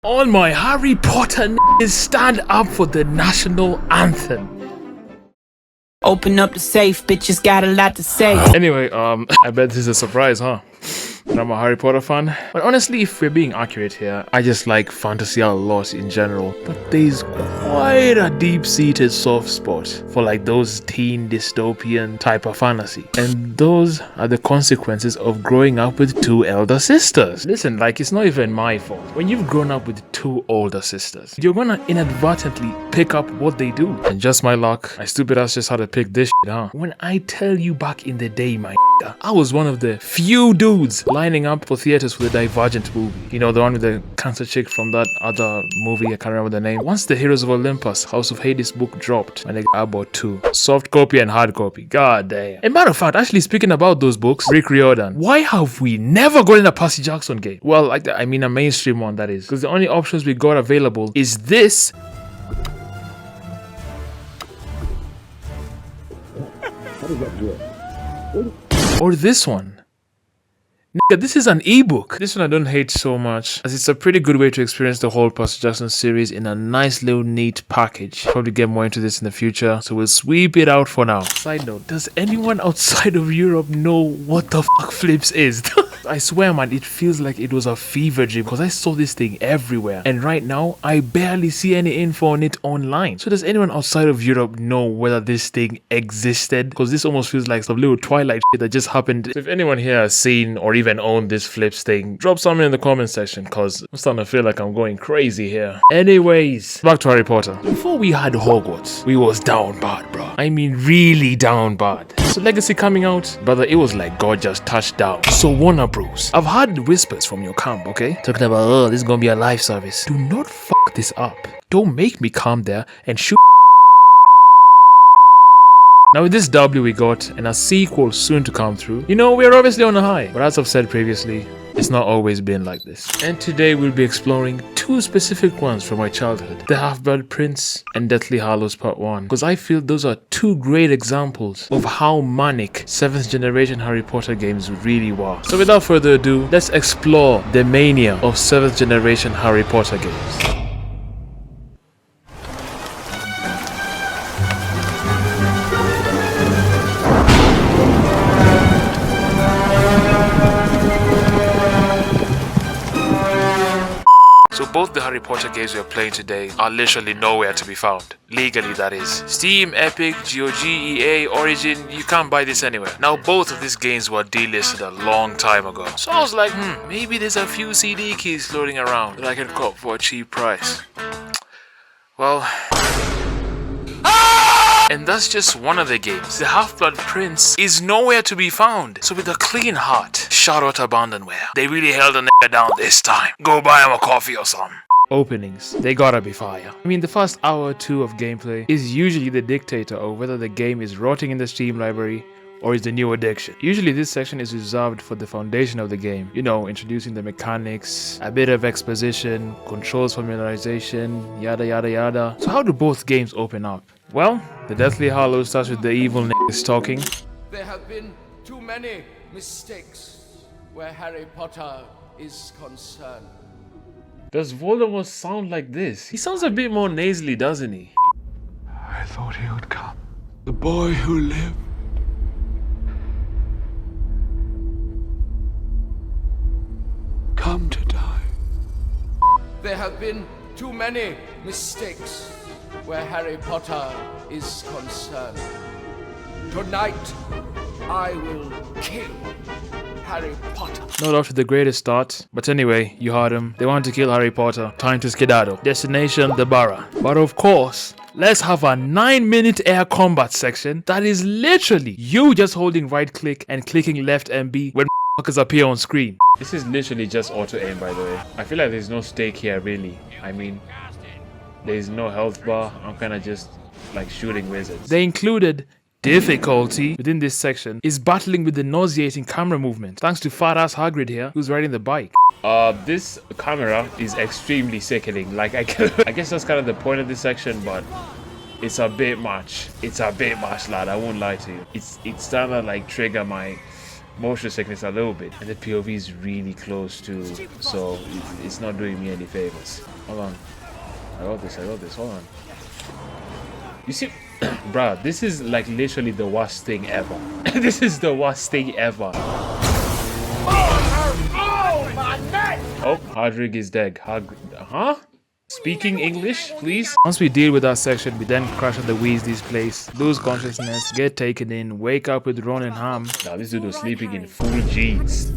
All my Harry Potter niggas stand up for the national anthem. Open up the safe, bitches got a lot to say. Anyway, I bet this is a surprise, huh? But I'm a Harry Potter fan. But honestly, if we're being accurate here, I just like fantasy a lot in general. But there's quite a deep-seated soft spot for like those teen dystopian type of fantasy. And those are the consequences of growing up with two elder sisters. Listen, like it's not even my fault. When you've grown up with two older sisters, you're gonna inadvertently pick up what they do. And just my luck, my stupid ass just had to pick this shit, huh? When I tell you back in the day, my I was one of the few dudes lining up for theaters for the Divergent movie. You know, the one with the cancer chick from that other movie, I can't remember the name. Once the Heroes of Olympus, House of Hades book dropped, I bought two. Soft copy and hard copy. God damn. And matter of fact, actually speaking about those books, Rick Riordan, why have we never gotten a Percy Jackson game? Well, like I mean a mainstream one, that is. Because the only options we got available is this. Or this one. Nigga, this is an ebook. This one I don't hate so much, as it's a pretty good way to experience the whole Percy Jackson series in a nice little neat package. Probably get more into this in the future, so we'll sweep it out for now. Side note, does anyone outside of Europe know what the fuck Flips is? I swear man, it feels like it was a fever dream because I saw this thing everywhere, and right now I barely see any info on it online. So does anyone outside of Europe know whether this thing existed? Because this almost feels like some little Twilight shit that just happened. So if anyone here has seen or even owned this Flips thing, drop something in the comment section because I'm starting to feel like I'm going crazy here. Anyways, back to Harry Potter. Before we had Hogwarts, we was down bad, bro. I mean really down bad. So Legacy coming out, brother, it was like God just touched down. So Warner Bros, I've heard whispers from your camp, okay? Talking about, oh, this is gonna be a live service. Do not fuck this up. Don't make me come there and shoot. Now with this W we got, and a sequel soon to come through, you know, we're obviously on a high. But as I've said previously, it's not always been like this. And today we'll be exploring two specific ones from my childhood. The Half-Blood Prince and Deathly Hallows Part 1. Because I feel those are two great examples of how manic 7th generation Harry Potter games really were. So without further ado, let's explore the mania of 7th generation Harry Potter games. So both the Harry Potter games we are playing today are literally nowhere to be found. Legally, that is. Steam, Epic, GOG, EA, Origin, you can't buy this anywhere. Now both of these games were delisted a long time ago. So I was like, maybe there's a few CD keys floating around that I can cop for a cheap price. Well... And that's just one of the games. The Half-Blood Prince is nowhere to be found. So with a clean heart, shout out Abandonware. They really held a nigga down this time. Go buy him a coffee or something. Openings, they gotta be fire. I mean, the first hour or two of gameplay is usually the dictator of whether the game is rotting in the Steam library or is the new addiction. Usually this section is reserved for the foundation of the game. You know, introducing the mechanics, a bit of exposition, controls familiarization, yada yada yada. So how do both games open up? Well, the Deathly Hallows starts with the evil niggas talking. There have been too many mistakes where Harry Potter is concerned. Does Voldemort sound like this? He sounds a bit more nasally, doesn't he? I thought he would come. The boy who lived. Come to die. There have been too many mistakes where Harry Potter is concerned. Tonight, I will kill Harry Potter. Not off to the greatest start, but anyway, you heard him. They want to kill Harry Potter. Time to skedaddle. Destination, the Barra. But of course, let's have a 9-minute air combat section that is literally you just holding right click and clicking left MB when motherfuckers appear on screen. This is literally just auto aim, by the way. I feel like there's no stake here really. I mean, there's no health bar. I'm kind of just like shooting wizards. They included difficulty within this section is battling with the nauseating camera movement. Thanks to fat ass Hagrid here, who's riding the bike. This camera is extremely sickening. Like I guess that's kind of the point of this section, but it's a bit much. It's a bit much, lad. I won't lie to you. It's starting to like trigger my motion sickness a little bit. And the POV is really close too, so it's not doing me any favors. Hold on. I got this, hold on. You see, bruh, this is like literally the worst thing ever. This is the worst thing ever. Oh, my neck! Oh, Hardrig is dead. Huh? Speaking English, please? Once we deal with that section, we then crash at the Weasley's place, lose consciousness, get taken in, wake up with Ron and Ham. Now this dude was sleeping in full jeans.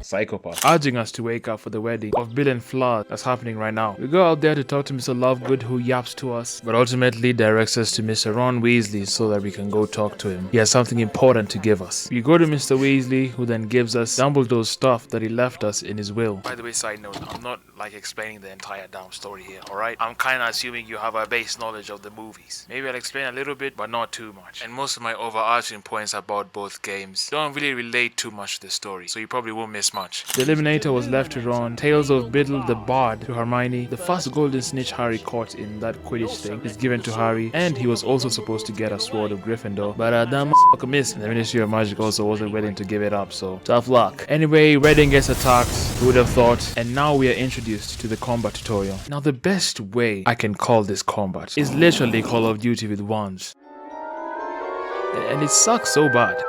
Psychopath. Urging us to wake up for the wedding of Bill and Fleur that's happening right now. We go out there to talk to Mr. Lovegood, who yaps to us, but ultimately directs us to Mr. Ron Weasley so that we can go talk to him. He has something important to give us. We go to Mr. Weasley, who then gives us Dumbledore's stuff that he left us in his will. By the way, side note, I'm not like explaining the entire damn story here, alright? I'm kinda assuming you have a base knowledge of the movies. Maybe I'll explain a little bit, but not too much. And most of my overarching points about both games don't really relate too much to the story, so you probably won't miss much. The Eliminator was left to Ron, Tales of Biddle the Bard to Hermione, the first golden snitch Harry caught in that Quidditch thing is given to Harry, and he was also supposed to get a sword of Gryffindor, but that motherfucker missed, and the Ministry of Magic also wasn't willing to give it up, so tough luck. Anyway, Reading gets attacked, who would have thought, and now we are introduced to the combat tutorial. Now the best way I can call this combat is literally Call of Duty with wands. And it sucks so bad.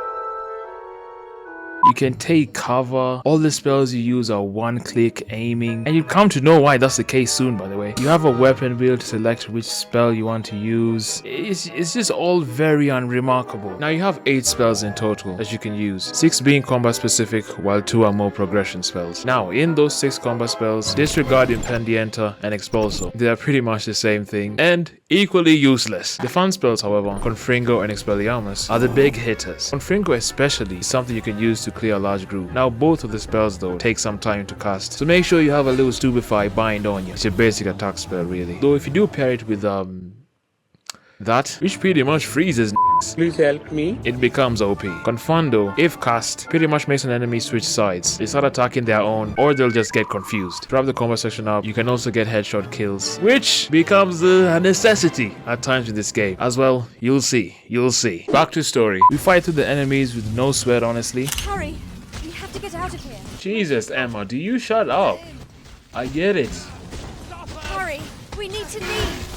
You can take cover, all the spells you use are one-click aiming, and you come to know why that's the case soon, by the way. You have a weapon wheel to select which spell you want to use. It's just all very unremarkable. Now you have 8 spells in total that you can use, 6 being combat specific while 2 are more progression spells. Now in those 6 combat spells, Disregard, Impendienta, and Expulso. They are pretty much the same thing, and equally useless. The fun spells, however, Confringo and Expelliarmus, are the big hitters. Confringo especially is something you can use to clear a large group. Now both of the spells though take some time to cast, so make sure you have a little Stupefy bind on you. It's your basic attack spell really. Though if you do pair it with that, which pretty much freezes please help me, it becomes OP. Confundo, if cast, pretty much makes an enemy switch sides. They start attacking their own, or they'll just get confused. To wrap the combat section up, you can also get headshot kills, which becomes a necessity at times in this game. As well, you'll see. Back to story. We fight through the enemies with no sweat, honestly. Hurry, we have to get out of here. Jesus, Emma, do you shut up? I get it. Hurry, we need to leave.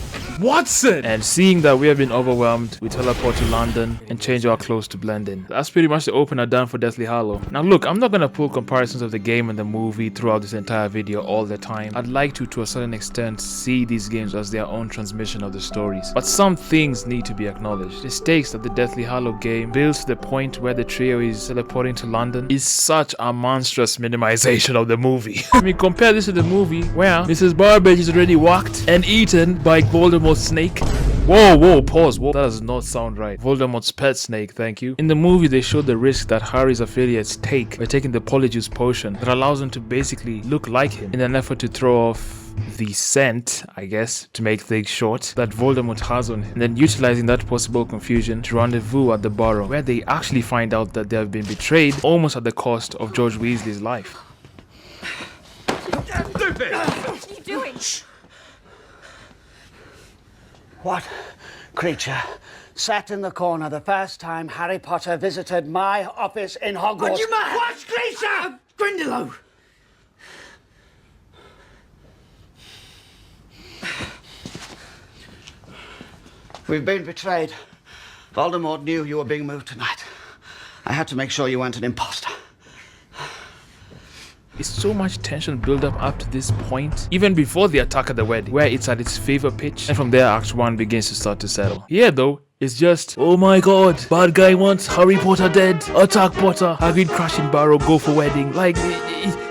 Watson! And seeing that we have been overwhelmed, we teleport to London and change our clothes to blend in. That's pretty much the opener done for Deathly Hallow. Now look, I'm not gonna pull comparisons of the game and the movie throughout this entire video all the time. I'd like to a certain extent, see these games as their own transmission of the stories. But some things need to be acknowledged. The stakes that the Deathly Hallow game builds to the point where the trio is teleporting to London is such a monstrous minimization of the movie. I mean, compare this to the movie where Mrs. Burbage is already walked and eaten by Voldemort's snake. Whoa, pause. Whoa, that does not sound right. Voldemort's pet snake, thank you. In the movie, they showed the risk that Harry's affiliates take by taking the Polyjuice potion that allows them to basically look like him in an effort to throw off the scent, I guess, to make things short, that Voldemort has on him, and then utilizing that possible confusion to rendezvous at the Burrow, where they actually find out that they have been betrayed almost at the cost of George Weasley's life. What are you doing? What creature sat in the corner the first time Harry Potter visited my office in Hogwarts? Are you mad? What creature? Grindylow! We've been betrayed. Voldemort knew you were being moved tonight. I had to make sure you weren't an imposter. It's so much tension built up to this point, even before the attack at the wedding, where it's at its fever pitch, and from there Act 1 begins to start to settle. Here though, it's just, oh my god, bad guy wants Harry Potter dead, attack Potter, Hagrid crashing Barrow, go for wedding. Like,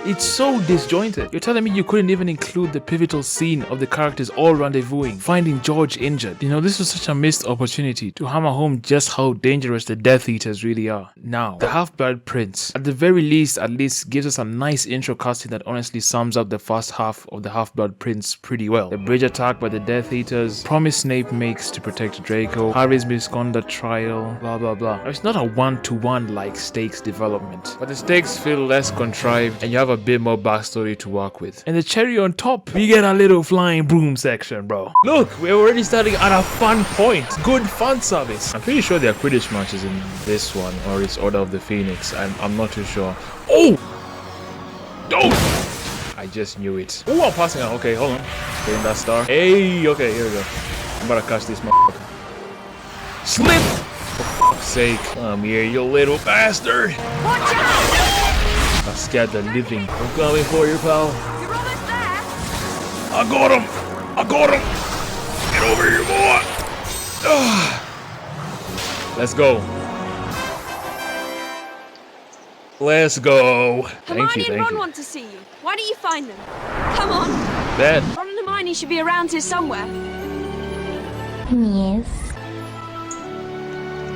it's so disjointed. You're telling me you couldn't even include the pivotal scene of the characters all rendezvousing, finding George injured. You know, this was such a missed opportunity to hammer home just how dangerous the Death Eaters really are. Now, the Half-Blood Prince, at the very least, gives us a nice intro casting that honestly sums up the first half of the Half-Blood Prince pretty well. The bridge attack by the Death Eaters, promise Snape makes to protect Draco, Harry's misconduct trial, blah blah blah. Now, it's not a one-to-one like stakes development, but the stakes feel less contrived and you have a bit more backstory to work with. And the cherry on top, we get a little flying broom section, bro. Look, we're already starting at a fun point. Good fun service. I'm pretty sure there are Quidditch matches in this one, or it's Order of the Phoenix. I'm not too sure. Oh! Oh! I just knew it. Oh, I'm passing out. Okay, hold on. Getting that star. Hey, okay, here we go. I'm about to catch this motherfucker. Slip! For fuck's sake. Come here, you little bastard! Watch out! I scared the living. I'm coming for you, pal. You're almost there. I got him! I got him! Get over here, boy! Let's go. Let's go. Hermione and Ron want to see you. Why don't you find them? Come on. Bet. Ron and Hermione should be around here somewhere. Yes.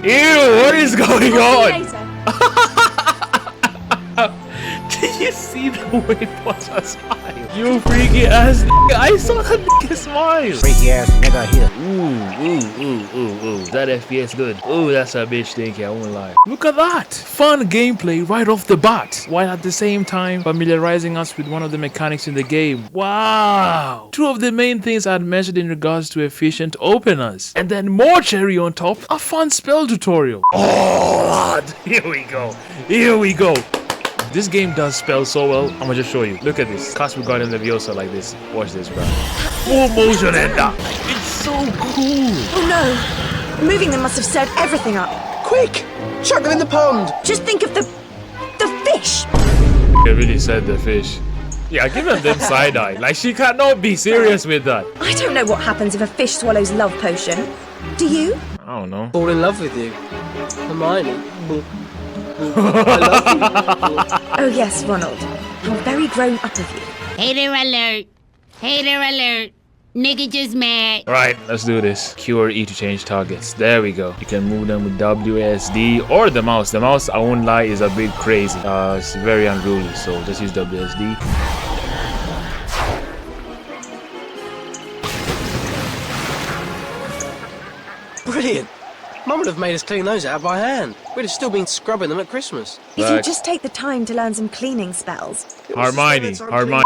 Ew, what is going on? Later. Did you see the way Potter smiled? You freaky ass nigga. I saw that nigga smile. Freaky ass nigga here. Ooh. That FPS good. Ooh, that's a bitch thinking, I won't lie. Look at that. Fun gameplay right off the bat, while at the same time familiarizing us with one of the mechanics in the game. Wow. Two of the main things I'd mentioned in regards to efficient openers. And then more cherry on top, a fun spell tutorial. Oh, Lord. Here we go. Here we go. This game does spell so well. I'm gonna just show you. Look at this. Cast Wingardium Leviosa like this. Watch this, bro. Full motion ender. It's so cool. Oh no! Moving them must have stirred everything up. Quick! Chuck them in the pond! Just think of the fish! They really said the fish. Yeah, give them side-eye. Like, she cannot be serious with that. I don't know what happens if a fish swallows love potion. Do you? I don't know. Fall in love with you. Hermione. Oh yes, Ronald. How very grown up of you. Hater alert. Hater alert. Nigga just mad. Right, let's do this. Q or E to change targets. There we go. You can move them with WSD or the mouse. The mouse, I won't lie, is a bit crazy. It's very unruly, so just use WSD. Brilliant! Mum would have made us clean those out by hand. We'd have still been scrubbing them at Christmas. If you just take the time to learn some cleaning spells. Hermione.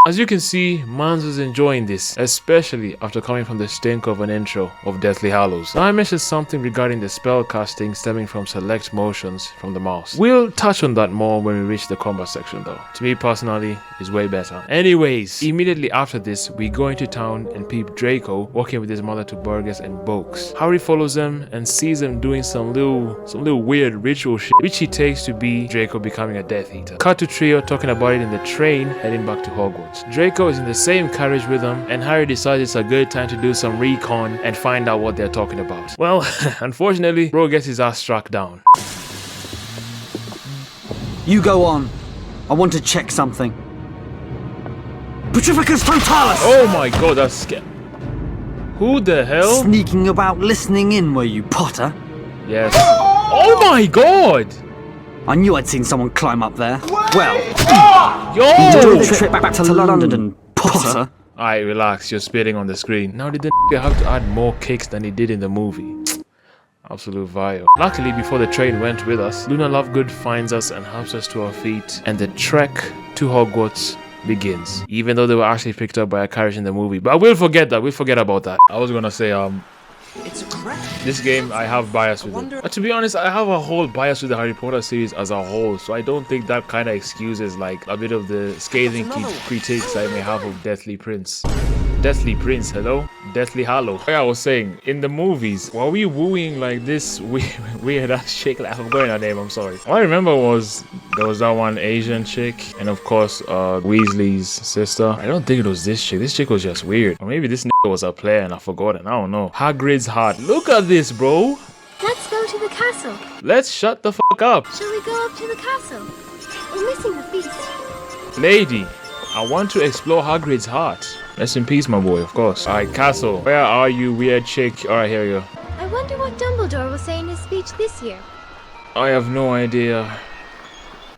As you can see, Mans was enjoying this, especially after coming from the stink of an intro of Deathly Hallows. Now I mentioned something regarding the spell casting stemming from select motions from the mouse. We'll touch on that more when we reach the combat section though. To me personally, it's way better. Anyways, immediately after this, we go into town and peep Draco walking with his mother to Burgess and Boakes. Harry follows them and sees them doing some little weird ritual shit, which he takes to be Draco becoming a Death Eater. Cut to Trio talking about it in the train heading back to Hogwarts. Draco is in the same carriage with them, and Harry decides it's a good time to do some recon and find out what they're talking about. Well, unfortunately, bro gets his ass struck down. You go on. I want to check something. Petrificus Totalis! Oh my god, that's scary. Who the hell? Sneaking about listening in, were you, Potter? Yes. Oh my god! I knew I'd seen someone climb up there. Well, Yo! the trip back to London, Potter. Alright, relax, you're spitting on the screen. Now did the have to add more kicks than he did in the movie? Absolute vile. Luckily, before the train went with us, Luna Lovegood finds us and helps us to our feet, and the trek to Hogwarts begins. Even though they were actually picked up by a carriage in the movie. But we'll forget that. We'll forget about that. I was gonna say, It's a crap. this game, I have bias with it. But to be honest, I have a whole bias with the Harry Potter series as a whole, so I don't think that kind of excuses like a bit of the scathing critiques I may have of Deathly Prince. Deathly Prince, hello? Deathly Hallow. Like I was saying, in the movies, were we wooing like this weird ass chick? Like, I'm going her name, I'm sorry. All I remember was there was that one Asian chick, and of course, Weasley's sister. I don't think it was this chick. This chick was just weird. Or maybe this nigga was a player and I forgot it. I don't know. Hagrid's heart. Look at this, bro. Let's go to the castle. Let's shut the fuck up. Shall we go up to the castle? We're missing the feast. Lady, I want to explore Hagrid's heart. Rest in peace, my boy, of course. Alright, castle. Where are you, weird chick? Alright, here we go. I wonder what Dumbledore will say in his speech this year. I have no idea.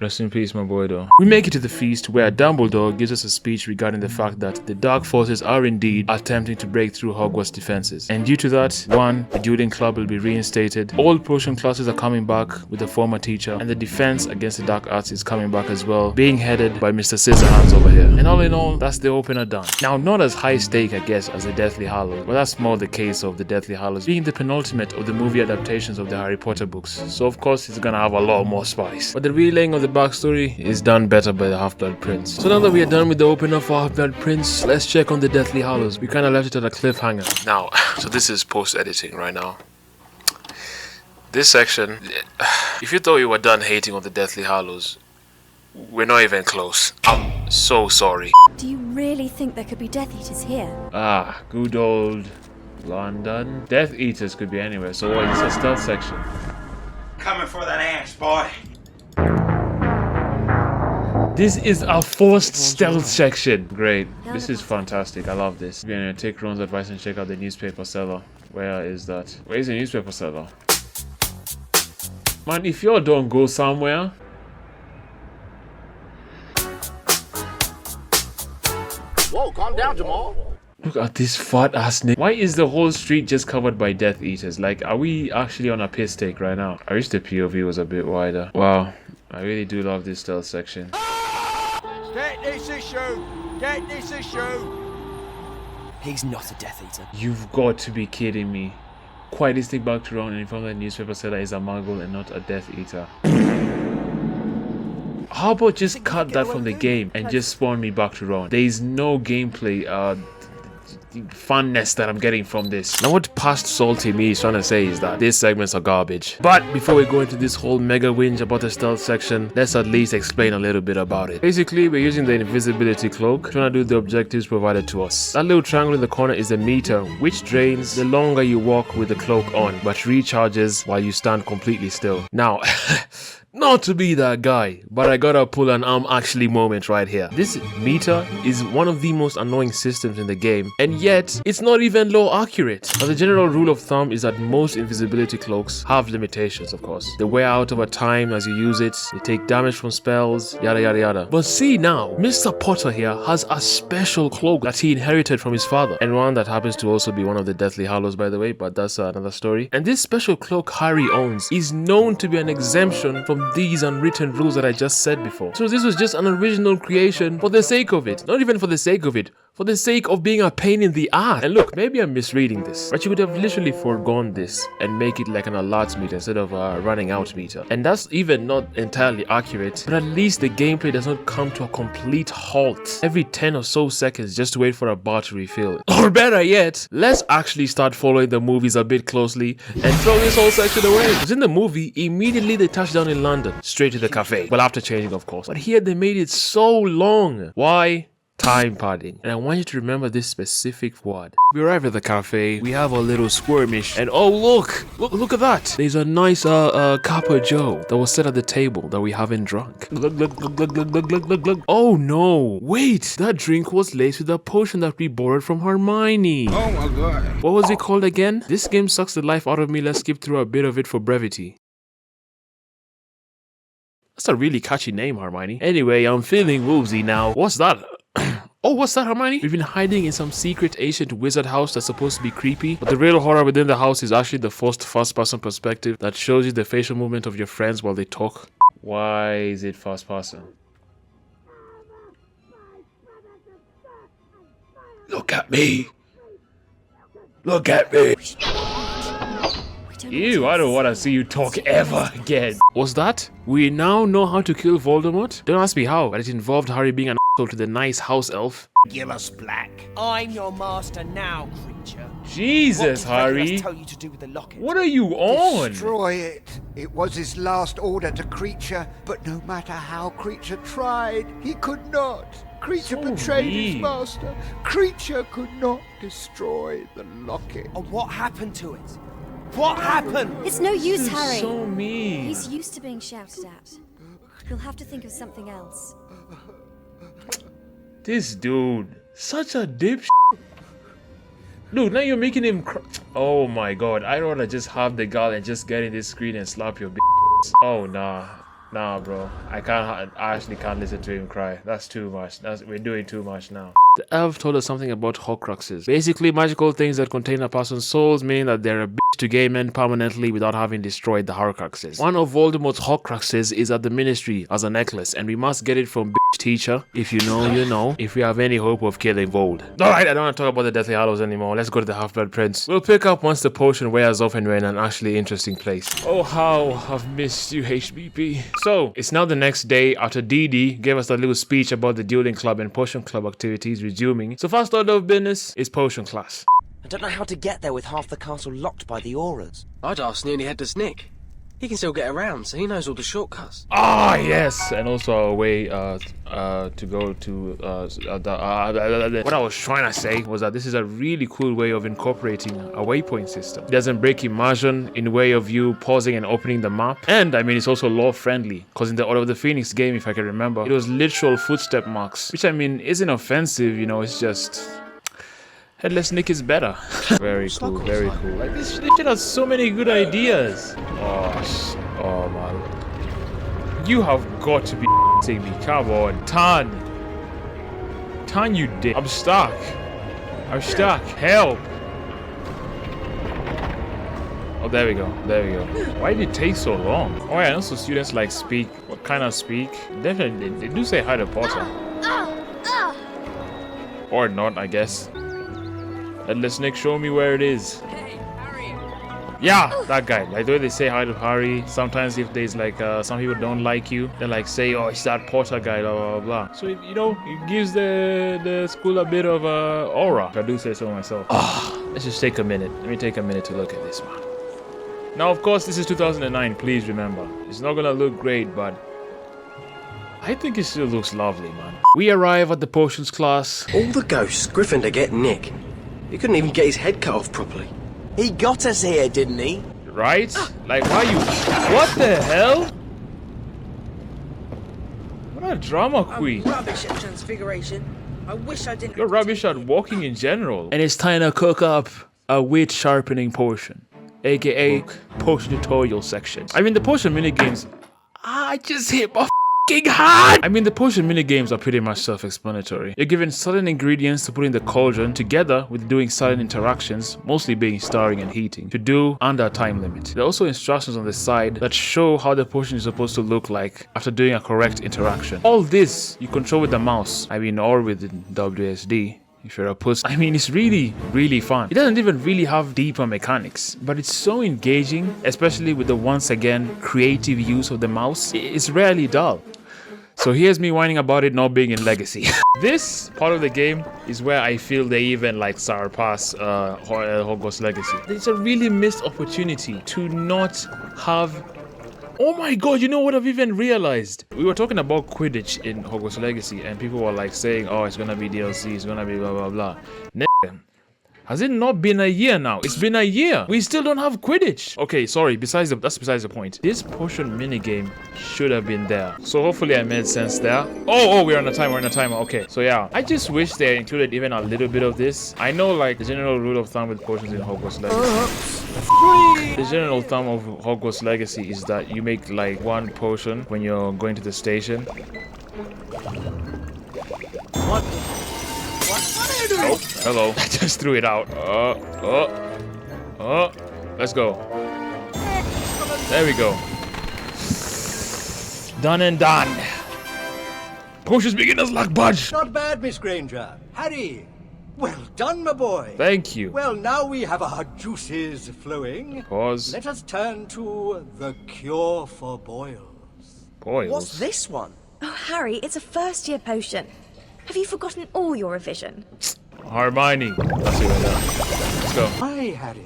Rest in peace, my boy, though. We make it to the feast where Dumbledore gives us a speech regarding the fact that the Dark Forces are indeed attempting to break through Hogwarts defenses. And due to that, 1. The dueling club will be reinstated. All potion classes are coming back with the former teacher. And the defense against the dark arts is coming back as well, being headed by Mr. Scissorhands over here. And all in all, that's the opener done. Now, not as high stake, I guess, as the Deathly Hallows, but that's more the case of the Deathly Hallows being the penultimate of the movie adaptations of the Harry Potter books. So of course, it's gonna have a lot more spice. But the relaying of the backstory is done better by the Half-Blood Prince. So now that we are done with the opener for Half-Blood Prince, let's check on the Deathly Hallows. We kinda left it at a cliffhanger. Now, so this is post-editing right now. This section, if you thought you were done hating on the Deathly Hallows, we're not even close. I'm so sorry. Do you really think there could be Death Eaters here? Ah, good old London. Death Eaters could be anywhere, so what, it's a stealth section. Coming for that ass, boy. This is a forced stealth section. Great. This is fantastic. I love this. We're gonna take Ron's advice and check out the newspaper seller. Where is that? Where is the newspaper seller? Man, if y'all don't go somewhere. Whoa, calm down, Jamal. Look at this fat ass nigga. Why is the whole street just covered by Death Eaters? Like, are we actually on a piss take right now? I wish the POV was a bit wider. Wow, I really do love this stealth section. Get this issue! Get this issue! He's not a Death Eater. You've got to be kidding me. Quietly stick back to Ron and inform the newspaper seller is a muggle and not a Death Eater. How about just cut that from the game and just spawn me back to Ron? There is no gameplay funness that I'm getting from this. Now what past salty me is trying to say is that these segments are garbage. But before we go into this whole mega whinge about the stealth section, let's at least explain a little bit about it. Basically, we're using the invisibility cloak, trying to do the objectives provided to us. That little triangle in the corner is the meter, which drains the longer you walk with the cloak on, but recharges while you stand completely still. Now, not to be that guy, but I gotta pull an I'm actually moment right here. This meter is one of the most annoying systems in the game, and yet it's not even low accurate. But the general rule of thumb is that most invisibility cloaks have limitations, of course. They wear out over time as you use it, they take damage from spells, yada yada yada. But see now, Mr. Potter here has a special cloak that he inherited from his father, and one that happens to also be one of the Deathly Hallows, by the way, but that's another story. And this special cloak Harry owns is known to be an exemption from these unwritten rules that I just said before. So this was just an original creation for the sake of it. Not even for the sake of it, for the sake of being a pain in the ass. And look, maybe I'm misreading this, but you could have literally foregone this and make it like an alerts meter instead of a running out meter. And that's even not entirely accurate, but at least the gameplay does not come to a complete halt every 10 or so seconds just to wait for a bar to refill. Or better yet, let's actually start following the movies a bit closely and throw this whole section away. Because in the movie, immediately they touch down in London, straight to the cafe. Well, after changing, of course. But here they made it so long. Why? Time padding. And I want you to remember this specific word. We arrive at the cafe, we have a little skirmish, and oh look at that. There's a nice Kappa Joe that was set at the table that we haven't drunk. Glug, glug, glug, glug, glug, glug, glug, glug, glug. Oh no, wait, that drink was laced with a potion that we borrowed from Hermione. Oh my god. What was it called again? This game sucks the life out of me. Let's skip through a bit of it for brevity. That's a really catchy name, Hermione. Anyway, I'm feeling woozy now. What's that? Oh, what's that, Hermione? We've been hiding in some secret ancient wizard house that's supposed to be creepy, but the real horror within the house is actually the forced first-person perspective that shows you the facial movement of your friends while they talk. Why is it first-person? Look at me! Look at me! Ew, I don't want to see you talk ever again. What's that? We now know how to kill Voldemort? Don't ask me how, but it involved Harry being an asshole to the nice house elf. Gillis Black. I'm your master now, creature. Jesus, Harry. Tell you to do with the locket? What are you on? Destroy it. It was his last order to Creature, but no matter how Creature tried, he could not. Creature betrayed his master. Creature could not destroy the locket. And what happened to it? What happened? It's no use, Harry. So mean. He's used to being shouted at. You'll have to think of something else. This dude, such a dipshit. Dude, now you're making him cry. Oh my god, I'd rather just have the girl and just get in this screen and slap your bitch. Oh nah. Nah, bro. I actually can't listen to him cry. That's too much. We're doing too much now. The elf told us something about Horcruxes. Basically, magical things that contain a person's souls, meaning that they're a bitch to gay men permanently without having destroyed the Horcruxes. One of Voldemort's Horcruxes is at the Ministry as a necklace, and we must get it from bitch teacher. If you know, you know. If we have any hope of killing Vold. Alright, I don't want to talk about the Deathly Hallows anymore. Let's go to the Half-Blood Prince. We'll pick up once the potion wears off and we're in an actually interesting place. Oh, how I've missed you, HBP. So, it's now the next day after DD gave us a little speech about the Dueling Club and Potion Club activities resuming. So first order of business is Potion class. I don't know how to get there with half the castle locked by the auras. I'd ask nearly headless Nick. He can still get around, so he knows all the shortcuts. Ah, yes! And also a way to go to what I was trying to say was that this is a really cool way of incorporating a waypoint system. It doesn't break immersion in way of you pausing and opening the map. And I mean, it's also lore friendly, because in the Order of the Phoenix game, if I can remember, it was literal footstep marks, which I mean isn't offensive, you know, it's just Headless Nick is better. Very cool, very cool. Like this shit has so many good ideas. Oh man. You have got to be me. Come on, Tan, you dick. I'm stuck. Help. Oh, there we go. Why did it take so long? Oh yeah, also students like speak. What kind of speak? Definitely, they do say hi to Potter. Or not, I guess. Headless Nick, show me where it is. Hey, Harry! Yeah, that guy. Like the way they say hi to Harry. Sometimes if there's like some people don't like you, they like say, oh, it's that Potter guy, blah blah blah. So you know, it gives the school a bit of aura. If I do say so myself. Let's just take a minute. Let me take a minute to look at this one. Now, of course, this is 2009. Please remember, it's not gonna look great, but I think it still looks lovely, man. We arrive at the potions class. All the ghosts Griffin to get Nick. He couldn't even get his head cut off properly. He got us here, didn't he? Right? Like, why you... What the hell? What a drama queen. I'm rubbish at transfiguration. I wish I didn't... You're rubbish at walking in general. And it's time to cook up a wit sharpening potion, aka potion tutorial section. I mean, the potion minigames... I just hit my hard! I mean, the potion minigames are pretty much self-explanatory. You're given certain ingredients to put in the cauldron together with doing certain interactions, mostly being stirring and heating, to do under a time limit. There are also instructions on the side that show how the potion is supposed to look like after doing a correct interaction. All this you control with the mouse, I mean, or with the WSD. If you're a puss. I mean, it's really, really fun. It doesn't even really have deeper mechanics, but it's so engaging, especially with the once again creative use of the mouse. It's rarely dull. So here's me whining about it not being in Legacy. This part of the game is where I feel they even like surpass Hogwarts Legacy. It's a really missed opportunity to not have... Oh my god, you know what I've even realized? We were talking about Quidditch in Hogwarts Legacy and people were like saying, oh, it's gonna be DLC, it's gonna be blah blah blah. Has it not been a year now? It's been a year. We still don't have Quidditch. Okay, sorry, that's besides the point. This potion minigame should have been there. So hopefully I made sense there. Oh, we're on a timer, Okay, so yeah. I just wish they included even a little bit of this. I know like the general rule of thumb with potions in Hogwarts Legacy. The general thumb of Hogwarts Legacy is that you make like one potion when you're going to the station. What? Oh, hello. I just threw it out. Let's go. There we go. Done and done. Potions beginner's luck, budge. Not bad, Miss Granger. Harry, well done, my boy. Thank you. Well, now we have our juices flowing. Pause. Let us turn to the cure for boils. Boils? What's this one? Oh, Harry, it's a first-year potion. Have you forgotten all your revision? Hermione. Let's see right now. Let's go. Hi, Harry.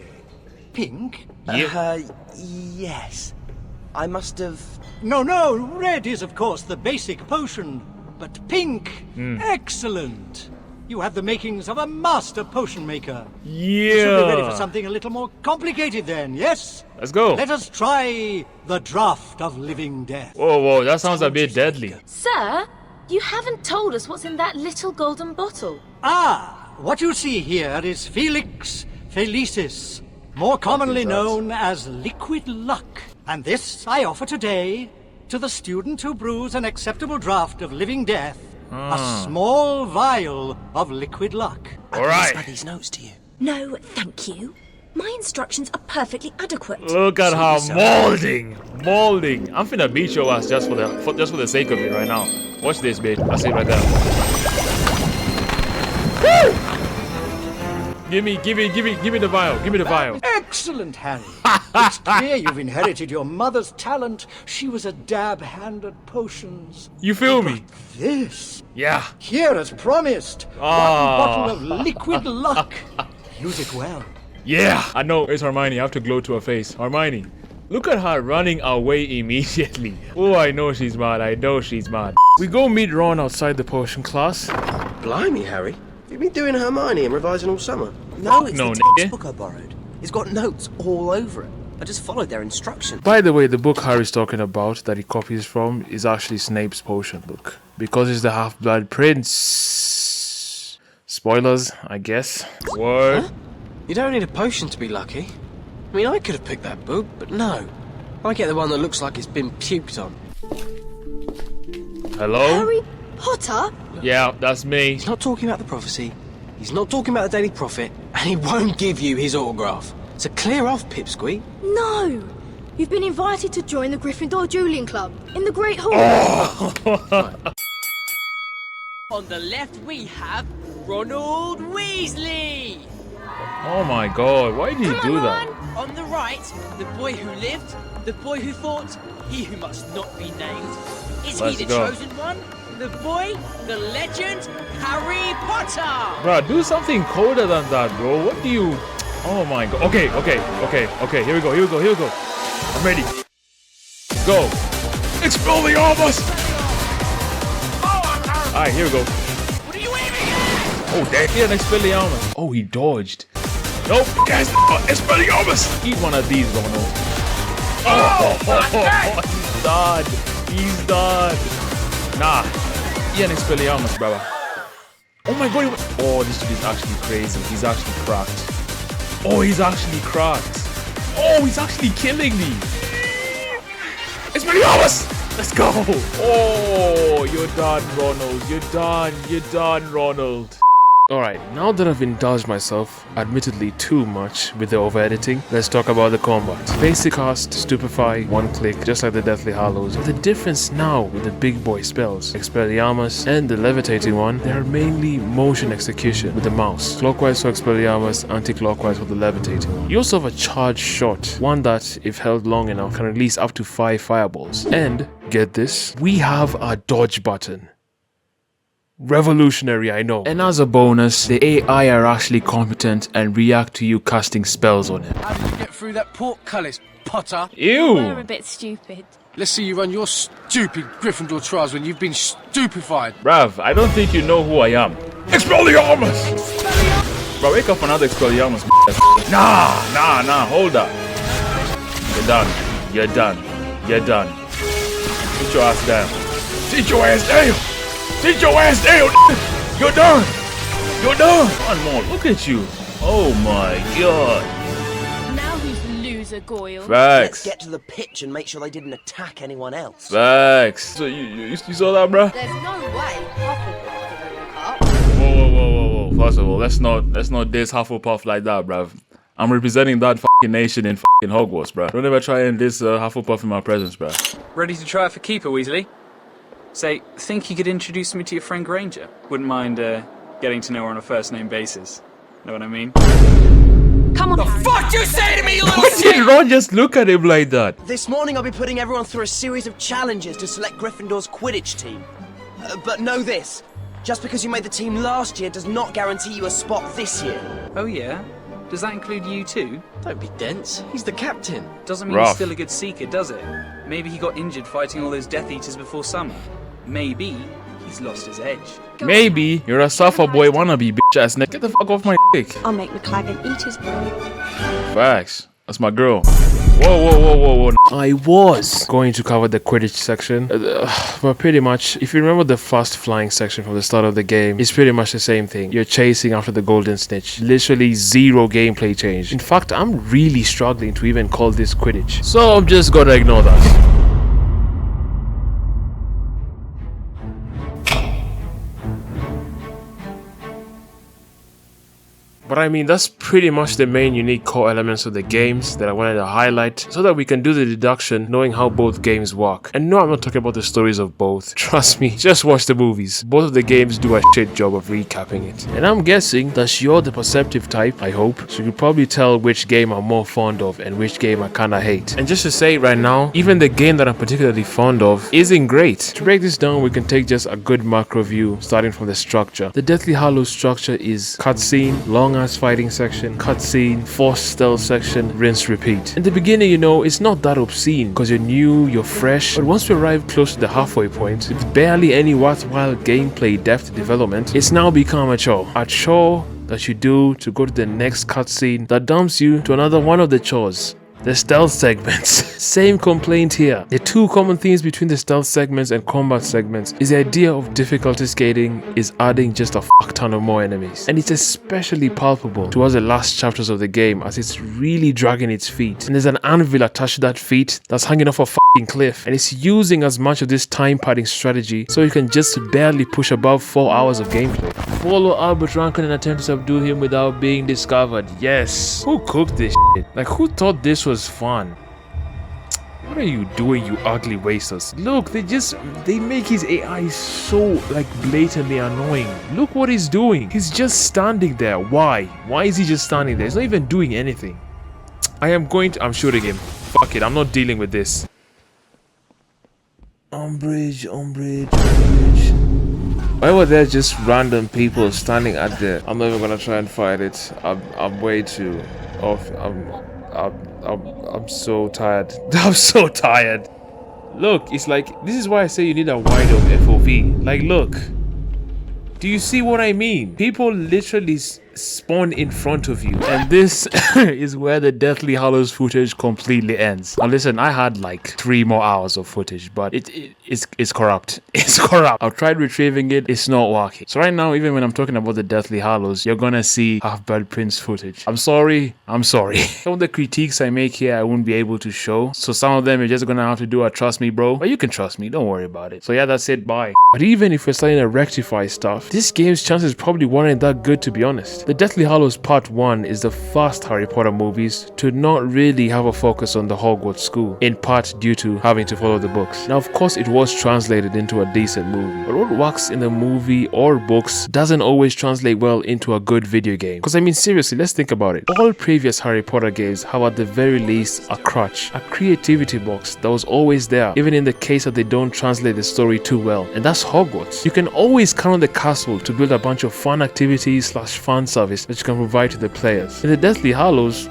Pink? Yes. I must have... No, red is of course the basic potion, but pink, excellent. You have the makings of a master potion maker. Yeah. You should be ready for something a little more complicated then, yes? Let's go. Let us try the draught of living death. Whoa, that sounds a bit deadly. Sir, you haven't told us what's in that little golden bottle. What you see here is Felix Felicis, more commonly known as liquid luck. And this I offer today To the student who brews an acceptable draught of living death, a small vial of liquid luck. All right. I these notes to you. No, thank you. My instructions are perfectly adequate. Look at her molding. I'm finna beat your ass just for the sake of it right now. Watch this, bitch. I see it right there. Woo! Give me the vial. Give me the vial. Excellent, Harry. It's clear you've inherited your mother's talent. She was a dab hand at potions. You feel me? This. Yeah. Here, as promised. One bottle of liquid luck. Use it well. Yeah. I know. It's Hermione. I have to glow to her face. Hermione. Look at her running away immediately. Oh, I know she's mad. I know she's mad. We go meet Ron outside the potion class. Blimey, Harry. You've been doing Hermione and revising all summer. No, it's no, the textbook I borrowed. It's got notes all over it. I just followed their instructions. By the way, the book Harry's talking about that he copies from is actually Snape's potion book. Because he's the Half-Blood Prince. Spoilers, I guess. What? Huh? You don't need a potion to be lucky. I mean, I could have picked that book, but no. I get the one that looks like it's been puked on. Hello? Harry Potter? Yeah, that's me. He's not talking about the prophecy. He's not talking about the Daily Prophet, and he won't give you his autograph. So clear off, Pipsqueak. No! You've been invited to join the Gryffindor Dueling Club in the Great Hall. On the left we have Ronald Weasley. Oh my god, why did you do that? On the right, the boy who lived, the boy who fought, he who must not be named. Is Let's he the go. chosen one? The boy, the legend, Harry Potter! Bro, do something colder than that, bro. What do you... Oh my god. Okay. Here we go. I'm ready. Go. Expelliarmus! Alright, here we go. What are you aiming at? Oh, there he had an Expelliarmus. Oh, he dodged. Nope, guys, Expelliarmus! Eat one of these, Rono. He's done. Nah, he had an Expelliarmus, brother. Oh my god, oh, this dude is actually crazy. He's actually cracked. Oh, he's actually cracked. Oh, he's actually killing me. Expelliarmus! Let's go. Oh, you're done, Ronald. You're done, Ronald. Alright, now that I've indulged myself, admittedly too much, with the over-editing, let's talk about the combat. Basic cast, stupefy, one click, just like the Deathly Hallows. But the difference now with the big boy spells, Expelliarmus and the levitating one, they are mainly motion execution with the mouse. Clockwise for Expelliarmus, anti-clockwise for the levitating one. You also have a charge shot, one that, if held long enough, can release up to 5 fireballs. And, get this, we have a dodge button. Revolutionary, I know. And as a bonus, the AI are actually competent and react to you casting spells on it. How did you get through that portcullis, Potter? We're Ew! a bit stupid. Let's see you run your stupid Gryffindor trials when you've been stupefied. Bruv, I don't think you know who I am. Expelliarmus! Bro, wake up another Expelliarmus. Nah, hold up. You're done. Sit your ass down. Sit your ass down! Sit your ass down! You're done! One more, look at you. Oh my god. Now who's the loser, Goyle? Let's Facts. get to the pitch and make sure they didn't attack anyone else. Facts. So you saw that, bruh? There's no way Hufflepuff can look up. Whoa. First of all, let's not diss Hufflepuff like that, bruv. I'm representing that fucking nation in fucking Hogwarts, bruh. Don't ever try and diss Hufflepuff in my presence, bruh. Ready to try it for keeper, Weasley? Say, think you could introduce me to your friend Granger? Wouldn't mind getting to know her on a first-name basis. Know what I mean? Come on, Harry. Fuck you say to me, you little Why did Ron just look at him like that? This morning I'll be putting everyone through a series of challenges to select Gryffindor's Quidditch team. But know this, just because you made the team last year does not guarantee you a spot this year. Oh yeah? Does that include you too? Don't be dense. He's the captain. Doesn't mean he's still a good seeker, does it? Maybe he got injured fighting all those Death Eaters before summer. Maybe he's lost his edge. Maybe you're a Suffer boy wannabe, bitch ass nigga. Get the fuck off my dick. I'll make McLaggen eat his brain. Facts. That's my girl. Whoa. I was going to cover the Quidditch section, but pretty much, if you remember the fast flying section from the start of the game, it's pretty much the same thing. You're chasing after the golden snitch. Literally zero gameplay change. In fact, I'm really struggling to even call this Quidditch. So I'm just gonna ignore that. But I mean, that's pretty much the main unique core elements of the games that I wanted to highlight so that we can do the deduction knowing how both games work. And no, I'm not talking about the stories of both. Trust me, just watch the movies. Both of the games do a shit job of recapping it. And I'm guessing that you're the perceptive type, I hope. So you could probably tell which game I'm more fond of and which game I kinda hate. And just to say right now, even the game that I'm particularly fond of isn't great. To break this down, we can take just a good macro view starting from the structure. The Deathly Hallows structure is cutscene, long ass fighting section, cutscene, forced stealth section, rinse repeat. In the beginning, you know, it's not that obscene because you're new, you're fresh, but once we arrive close to the halfway point, with barely any worthwhile gameplay depth development, it's now become a chore. A chore that you do to go to the next cutscene that dumps you to another one of the chores. The stealth segments. Same complaint here. The two common themes between the stealth segments and combat segments is the idea of difficulty scaling is adding just a fuck ton of more enemies. And it's especially palpable towards the last chapters of the game as it's really dragging its feet. And there's an anvil attached to that feet that's hanging off a fucking cliff. And it's using as much of this time padding strategy so you can just barely push above 4 hours of gameplay. Follow Albert Rankin and attempt to subdue him without being discovered. Yes. Who cooked this shit? Like, who thought this was fun? What are you doing, you ugly wasters? Look, they make his AI so like blatantly annoying. Look what he's doing. He's just standing there. Why? Why is he just standing there? He's not even doing anything. I'm shooting him. Fuck it, I'm not dealing with this. Umbrage. Why were there just random people standing at the... I'm not even gonna try and fight it. I'm way too off. I'm so tired. I'm so tired. Look, it's like, this is why I say you need a wide of FOV. Like, look. Do you see what I mean? People literally spawn in front of you. And this is where the Deathly Hallows footage completely ends. Now listen, I had like 3 more hours of footage, but it's corrupt. It's corrupt. I've tried retrieving it, it's not working. So right now, even when I'm talking about the Deathly Hallows, you're gonna see Half-Blood Prince footage. I'm sorry. Some of the critiques I make here, I won't be able to show. So some of them, you're just gonna have to do a trust me, bro. But you can trust me, don't worry about it. So yeah, that's it, bye. But even if we're starting to rectify stuff, this game's chances probably weren't that good, to be honest. The Deathly Hallows Part 1 is the first Harry Potter movies to not really have a focus on the Hogwarts school, in part due to having to follow the books. Now of course it was translated into a decent movie, but what works in the movie or books doesn't always translate well into a good video game. Because I mean seriously, let's think about it. All previous Harry Potter games have at the very least a crutch, a creativity box that was always there, even in the case that they don't translate the story too well, and that's Hogwarts. You can always count on the castle to build a bunch of fun activities / fan service that you can provide to the players. In the Deathly Hallows,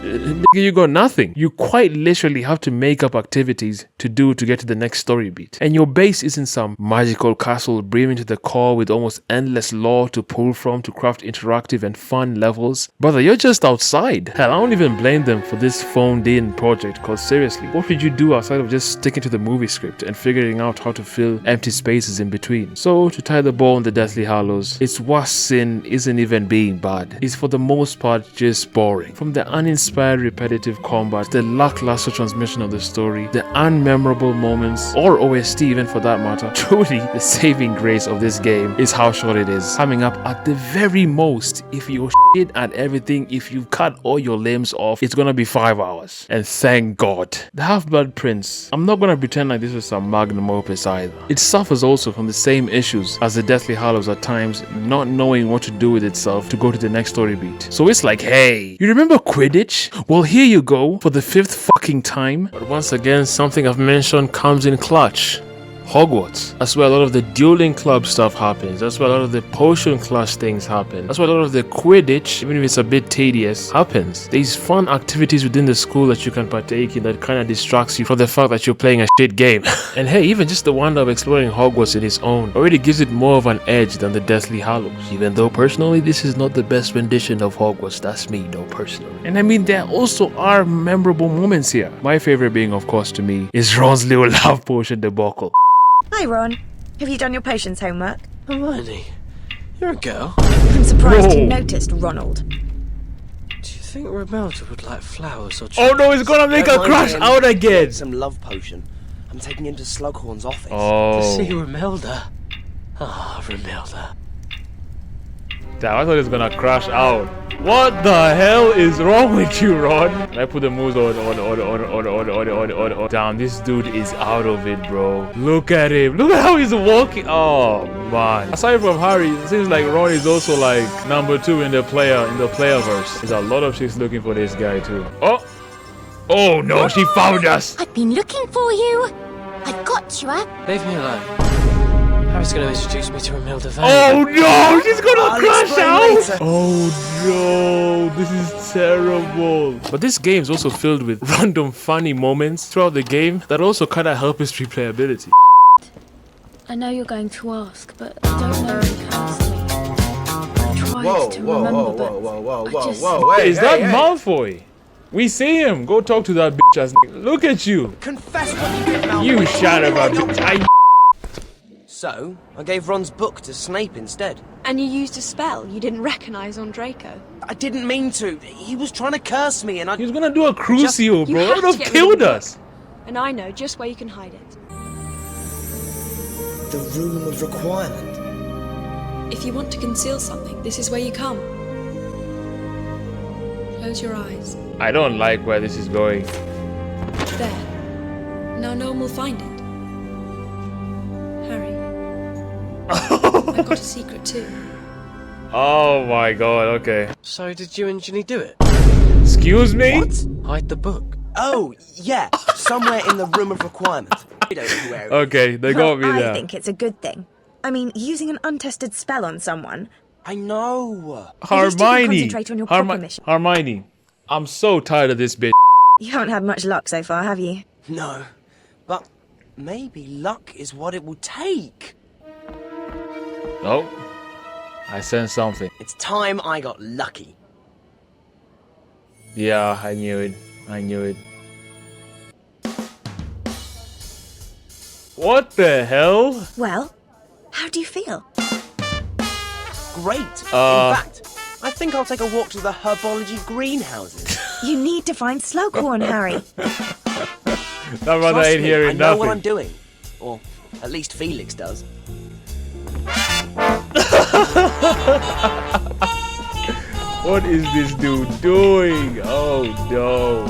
you got nothing. You quite literally have to make up activities to do to get to the next story beat. And your base isn't some magical castle brimming to the core with almost endless lore to pull from to craft interactive and fun levels. Brother, you're just outside. Hell, I don't even blame them for this phoned in project, cause seriously, what would you do outside of just sticking to the movie script and figuring out how to fill empty spaces in between? So, to tie the bow on the Deathly Hallows, its worst sin isn't even being bad. It's for the most part just boring. From the uninspired repetitive combat, the lackluster transmission of the story, the unmemorable moments, or OST even for that matter, truly the saving grace of this game is how short it is. Coming up at the very most, if you're shit at everything, if you cut all your limbs off, it's gonna be 5 hours. And thank God. The Half-Blood Prince, I'm not gonna pretend like this is some magnum opus either. It suffers also from the same issues as the Deathly Hallows at times, not knowing what to do with itself to go to the next story beat. So it's like, hey, you remember Quidditch? Well, here you go for the 5th fucking time. But once again, something I've mentioned comes in clutch. Hogwarts. That's where a lot of the dueling club stuff happens. That's where a lot of the potion clash things happen. That's where a lot of the Quidditch, even if it's a bit tedious, happens. There's fun activities within the school that you can partake in that kind of distracts you from the fact that you're playing a shit game. And hey, even just the wonder of exploring Hogwarts in its own already gives it more of an edge than the Deathly Hallows. Even though personally this is not the best rendition of Hogwarts, that's me, no personally. And I mean, there also are memorable moments here. My favorite being, of course, to me, is Ron's little love potion debacle. Hi, Ron. Have you done your potions homework? Hermione, you're a girl. I'm surprised you noticed, Ronald. Do you think Romelda would like flowers or Oh no, it's gonna make her crash out again! Some love potion. I'm taking him to Slughorn's office. Oh. To see Romelda. Ah, Romelda. Damn, I thought it was gonna crash out. What the hell is wrong with you, Ron? I put the moves on. Damn, this dude is out of it, bro. Look at him. Look at how he's walking. Oh man. Aside from Harry, it seems like Ron is also like number 2 in the playerverse. There's a lot of chicks looking for this guy too. Oh no, she found us. I've been looking for you. I've got you, Leave me alone. Harry's going to introduce me to Romilda Vane. Oh no, she's gonna crash out. Oh no, this is terrible. But this game is also filled with random funny moments throughout the game that also kind of help its replayability. I know you're going to ask, but I don't know if you can sleep. I tried to remember, Whoa. Is that Malfoy? We see him. Go talk to that bitch ass nigga. Look at you. Confess what you did, Malfoy. You shut up, bitch. So, I gave Ron's book to Snape instead. And you used a spell you didn't recognize on Draco. I didn't mean to. He was trying to curse me and I... He was gonna do a crucio, bro. You It have would to have get rid of killed the us. And I know just where you can hide it. The Room of Requirement. If you want to conceal something, this is where you come. Close your eyes. I don't like where this is going. There. Now no one will find it. Harry. I've got a secret too. Oh my god, okay. So did you and Ginny do it? Excuse me? What? Hide the book. Oh, yeah. Somewhere in the Room of Requirement. I don't know where. Okay, they got me there. I think it's a good thing. I mean, using an untested spell on someone. I know. Hermione. Concentrate on your proper mission. Hermione. I'm so tired of this bitch. You haven't had much luck so far, have you? No. But maybe luck is what it will take. Oh. I sense something. It's time I got lucky. Yeah, I knew it. I knew it. What the hell? Well, how do you feel? Great. In fact, I think I'll take a walk to the herbology greenhouses. You need to find Slughorn, Harry. That brother ain't hearing I know nothing. what I'm doing. Or at least Felix does. What is this dude doing? Oh no.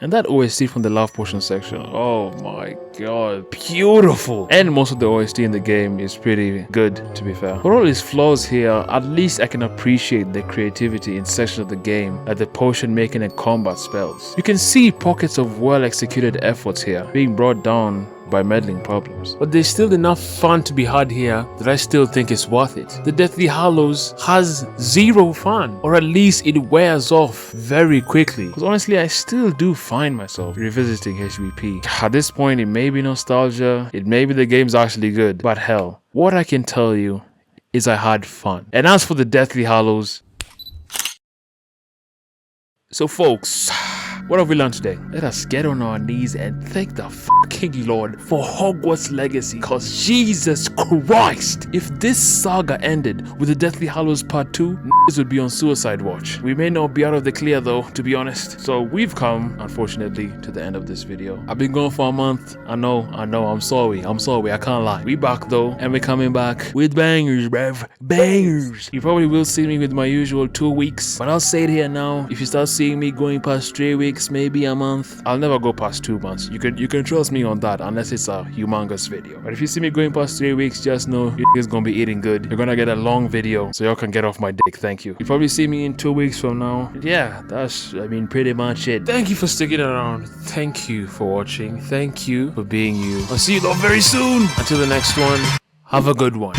And that OST from the Love Potion section, oh my god, beautiful. And most of the OST in the game is pretty good, to be fair. For all its flaws here, at least I can appreciate the creativity in sections of the game, like the potion making and combat spells. You can see pockets of well executed efforts here being brought down by meddling problems. But there's still enough fun to be had here that I still think it's worth it. The Deathly Hallows has zero fun, or at least it wears off very quickly. Because honestly, I still do find myself revisiting HVP. At this point, it may be nostalgia, it may be the game's actually good, but hell, what I can tell you is I had fun. And as for the Deathly Hallows, so folks, what have we learned today? Let us get on our knees and thank the fucking Lord for Hogwarts Legacy. Cause Jesus Christ, if this saga ended with the Deathly Hallows Part 2, this would be on suicide watch. We may not be out of the clear though, to be honest. So we've come, unfortunately, to the end of this video. I've been gone for a month. I know, I'm sorry, I can't lie. We back though, and we're coming back with bangers, bruv. Bangers. You probably will see me with my usual 2 weeks, but I'll say it here now. If you start seeing me going past 3 weeks, maybe a month, I'll never go past 2 months. You can trust me on that, unless it's a humongous video. But if you see me going past 3 weeks, just know you're gonna be eating good. You're gonna get a long video, so y'all can get off my dick. Thank you. You probably see me in 2 weeks from now. Yeah, that's, pretty much it. Thank you for sticking around. Thank you for watching. Thank you for being you. I'll see you all very soon. Until the next one, have a good one.